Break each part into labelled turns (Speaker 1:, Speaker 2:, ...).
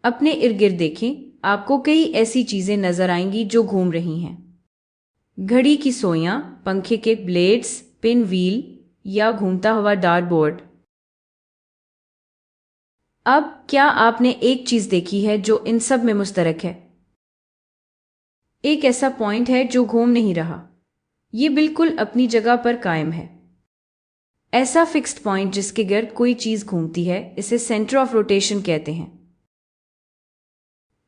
Speaker 1: अपने इर्द गिर्द देखें, आपको कई ऐसी चीजें नजर आएंगी जो घूम रही हैं। घड़ी की सोइयां, पंखे के ब्लेड्स, पिन व्हील या घूमता हुआ डार्टबोर्ड। अब क्या आपने एक चीज देखी है जो इन सब में मुश्तरक है? एक ऐसा पॉइंट है जो घूम नहीं रहा, ये बिल्कुल अपनी जगह पर कायम है। ऐसा फिक्स्ड पॉइंट जिसके गिर्द कोई चीज घूमती है, इसे सेंटर ऑफ रोटेशन कहते हैं।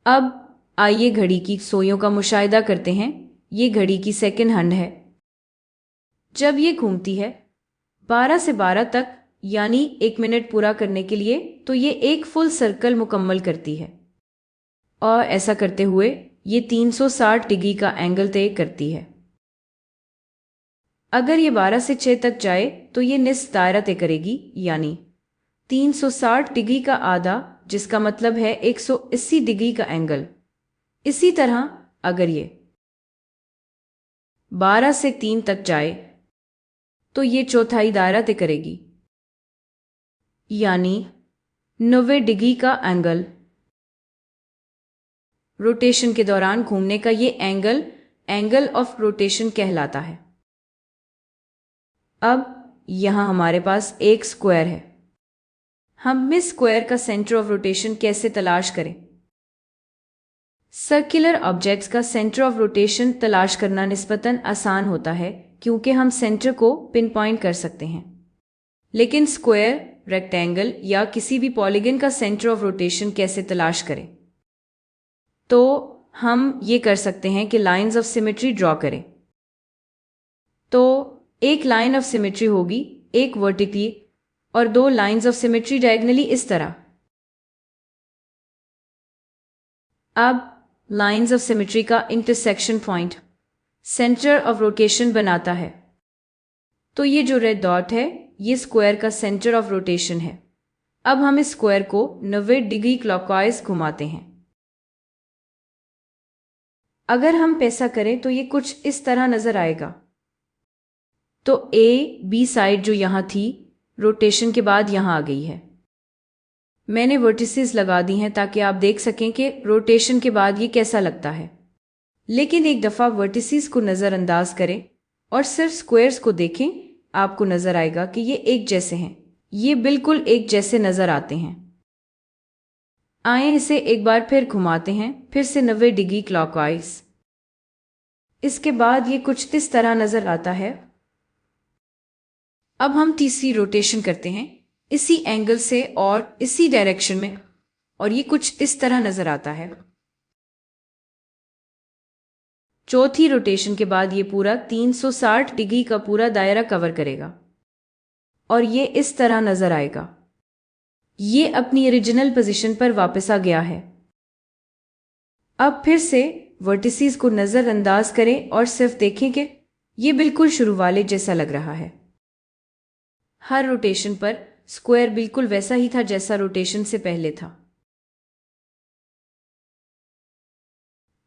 Speaker 1: अब आइए घड़ी की सोइयों का मुशाहिदा करते हैं। ये घड़ी की सेकंड हैंड है। जब ये घूमती है 12 से 12 तक, यानी 1 मिनट पूरा करने के लिए, तो ये एक फुल सर्कल मुकम्मल करती है और ऐसा करते हुए ये 360 डिग्री का एंगल तय करती है। अगर ये 12 से 6 तक जाए तो ये निस्फ दायरा तय करेगी, यानी 360 डिग्री का आधा, जिसका मतलब है 180 डिग्री का एंगल। इसी तरह अगर ये 12 से 3 तक जाए तो ये चौथाई दायरा तय करेगी, यानी 90 डिग्री का एंगल। रोटेशन के दौरान घूमने का ये एंगल एंगल ऑफ रोटेशन कहलाता है। अब यहां हमारे पास एक स्क्वायर है। हम इस स्क्वायर का सेंटर ऑफ रोटेशन कैसे तलाश करें? सर्कुलर ऑब्जेक्ट्स का सेंटर ऑफ रोटेशन तलाश करना निस्बतन आसान होता है, क्योंकि हम सेंटर को पिन पॉइंट कर सकते हैं। लेकिन स्क्वायर, रेक्टेंगल या किसी भी पॉलीगन का सेंटर ऑफ रोटेशन कैसे तलाश करें? तो हम ये कर सकते हैं कि लाइंस ऑफ सिमेट्री ड्रॉ करें। तो एक लाइन ऑफ सिमेट्री होगी, एक वर्टिकली और दो लाइंस ऑफ सिमेट्री डायगोनली, इस तरह। अब लाइंस ऑफ सिमेट्री का intersection point centre of rotation बनाता है। तो ये जो रेड डॉट है, ये स्क्वायर का सेंटर ऑफ रोटेशन है। अब हम इस स्क्वायर को 90 डिग्री क्लॉकवाइज घुमाते हैं। अगर हम ऐसा करें तो ये कुछ इस तरह नजर आएगा। तो ए बी साइड जो यहां थी, रोटेशन के बाद यहां आ गई है। मैंने वर्टिसेस लगा दी हैं ताकि आप देख सकें कि रोटेशन के बाद ये कैसा लगता है। लेकिन एक दफ़ा वर्टिसेस को नज़रअंदाज करें और सिर्फ स्क्वायर्स को देखें, आपको नज़र आएगा कि ये एक जैसे हैं। ये बिल्कुल एक जैसे नज़र आते हैं। आए इसे एक बार फिर घुमाते हैं, फिर से 90 डिग्री क्लॉकवाइज। इसके बाद ये कुछ इस तरह नज़र आता है। अब हम तीसरी रोटेशन करते हैं, इसी एंगल से और इसी डायरेक्शन में, और ये कुछ इस तरह नज़र आता है। चौथी रोटेशन के बाद ये पूरा 360 डिग्री का पूरा दायरा कवर करेगा और ये इस तरह नजर आएगा। ये अपनी ओरिजिनल पोजीशन पर वापस आ गया है। अब फिर से वर्टिसेस को नजरअंदाज करें और सिर्फ देखें कि ये बिल्कुल शुरू वाले जैसा लग रहा है। हर रोटेशन पर स्क्वायर बिल्कुल वैसा ही था जैसा रोटेशन से पहले था।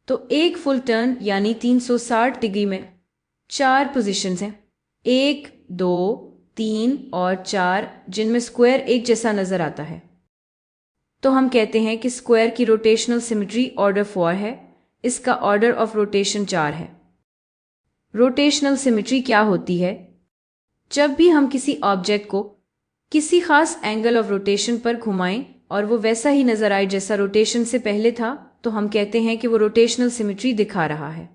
Speaker 1: तो एक फुल टर्न यानी 360 डिग्री में 4 पोजीशंस हैं, 1, 2, 3 और 4, जिनमें स्क्वायर एक जैसा नजर आता है। तो हम कहते हैं कि स्क्वायर की रोटेशनल सिमेट्री ऑर्डर 4 है, इसका ऑर्डर ऑफ रोटेशन 4 है। रोटेशनल सिमेट्री क्या होती है? जब भी हम किसी ऑब्जेक्ट को किसी खास एंगल ऑफ रोटेशन पर घुमाएं और वो वैसा ही नजर आए जैसा रोटेशन से पहले था, तो हम कहते हैं कि वो रोटेशनल सिमेट्री दिखा रहा है।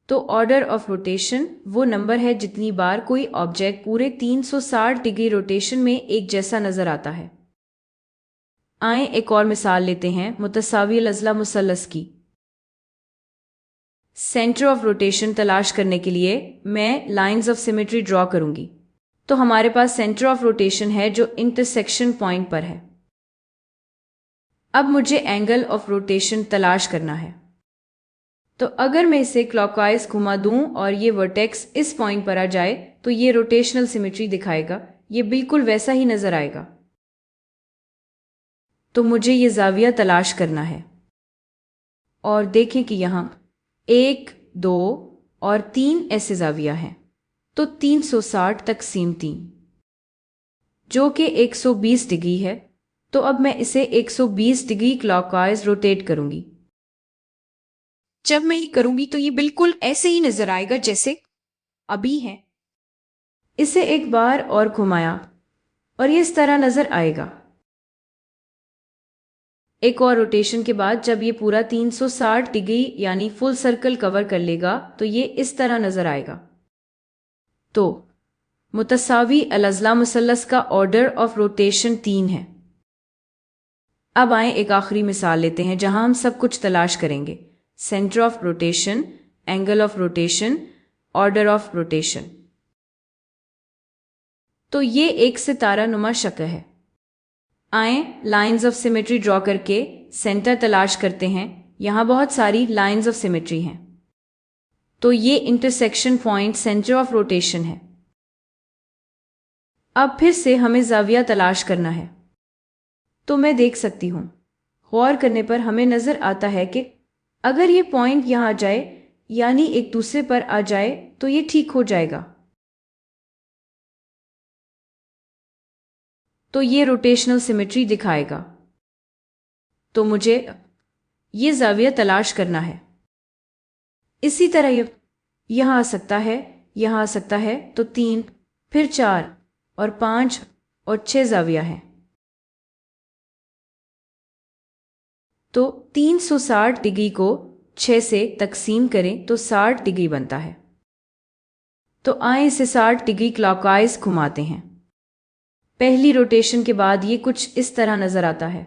Speaker 1: तो ऑर्डर ऑफ रोटेशन वो नंबर है जितनी बार कोई ऑब्जेक्ट पूरे 360 डिग्री रोटेशन में एक जैसा नजर आता है। आए एक और मिसाल लेते हैं मुतसावी अज़ला मुसल्लस की। सेंटर ऑफ रोटेशन तलाश करने के लिए मैं लाइंस ऑफ सिमेट्री ड्रॉ करूंगी। तो हमारे पास सेंटर ऑफ रोटेशन है जो इंटरसेक्शन पॉइंट पर है। अब मुझे एंगल ऑफ रोटेशन तलाश करना है। तो अगर मैं इसे क्लॉकवाइज घुमा दूं और ये वर्टेक्स इस पॉइंट पर आ जाए, तो ये रोटेशनल सिमेट्री दिखाएगा, ये बिल्कुल वैसा ही नजर आएगा। तो मुझे ये जाविया तलाश करना है और देखें कि यहां 1, 2 और 3 ऐसे जाविया हैं। तो 360 तकसीम 3 जो कि 120 डिग्री है, तो अब मैं इसे 120 डिग्री क्लॉकवाइज रोटेट करूंगी। जब मैं ये करूंगी तो ये बिल्कुल ऐसे ही नजर आएगा जैसे अभी है। इसे एक बार और घुमाया और ये इस तरह नजर आएगा। एक और रोटेशन के बाद जब ये पूरा 360 डिग्री यानी फुल सर्कल कवर कर लेगा तो ये इस तरह नजर आएगा। तो मुतसावी अल-अज़ला मुसल्लस का ऑर्डर ऑफ रोटेशन 3 है। अब आए एक आखिरी मिसाल लेते हैं जहां हम सब कुछ तलाश करेंगे। Centre of rotation, angle of rotation, order of rotation. तो ये एक सितारा नुमा शक्ल है। आए लाइंस ऑफ सिमेट्री ड्रॉ करके सेंटर तलाश करते हैं। यहां बहुत सारी लाइंस ऑफ सिमेट्री हैं। तो ये intersection point centre of rotation है। अब फिर से हमें जाविया तलाश करना है। तो मैं देख सकती हूं, गौर करने पर हमें नजर आता है कि अगर ये पॉइंट यहां आ जाए यानी एक दूसरे पर आ जाए तो ये ठीक हो जाएगा। तो ये रोटेशनल सिमेट्री दिखाएगा। तो मुझे ये जाविया तलाश करना है। इसी तरह ये यहां आ सकता है, यहां आ सकता है, तो 3, फिर 4 और 5 और 6 जाविया है। तो 360 डिग्री को 6 से तकसीम करें तो 60 डिग्री बनता है। तो आए इसे 60 डिग्री क्लॉकवाइज घुमाते हैं। पहली रोटेशन के बाद ये कुछ इस तरह नजर आता है।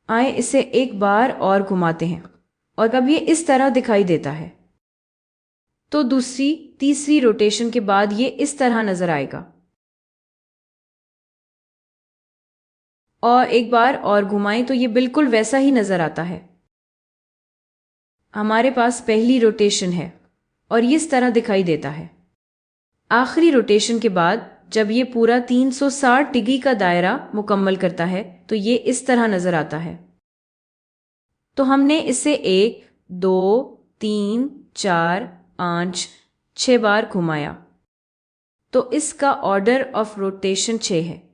Speaker 1: आए इसे एक बार और घुमाते हैं और अब ये इस तरह दिखाई देता है। तो दूसरी, तीसरी रोटेशन के बाद ये इस तरह नजर आएगा। और एक बार और घुमाएं तो ये बिल्कुल वैसा ही नजर आता है। हमारे पास पहली रोटेशन है और ये इस तरह दिखाई देता है। आखिरी रोटेशन के बाद जब ये पूरा 360 डिग्री का दायरा मुकम्मल करता है तो ये इस तरह नजर आता है। तो हमने इसे 1, 2, 3, 4, 5, 6 बार घुमाया। तो इसका ऑर्डर ऑफ रोटेशन 6 है।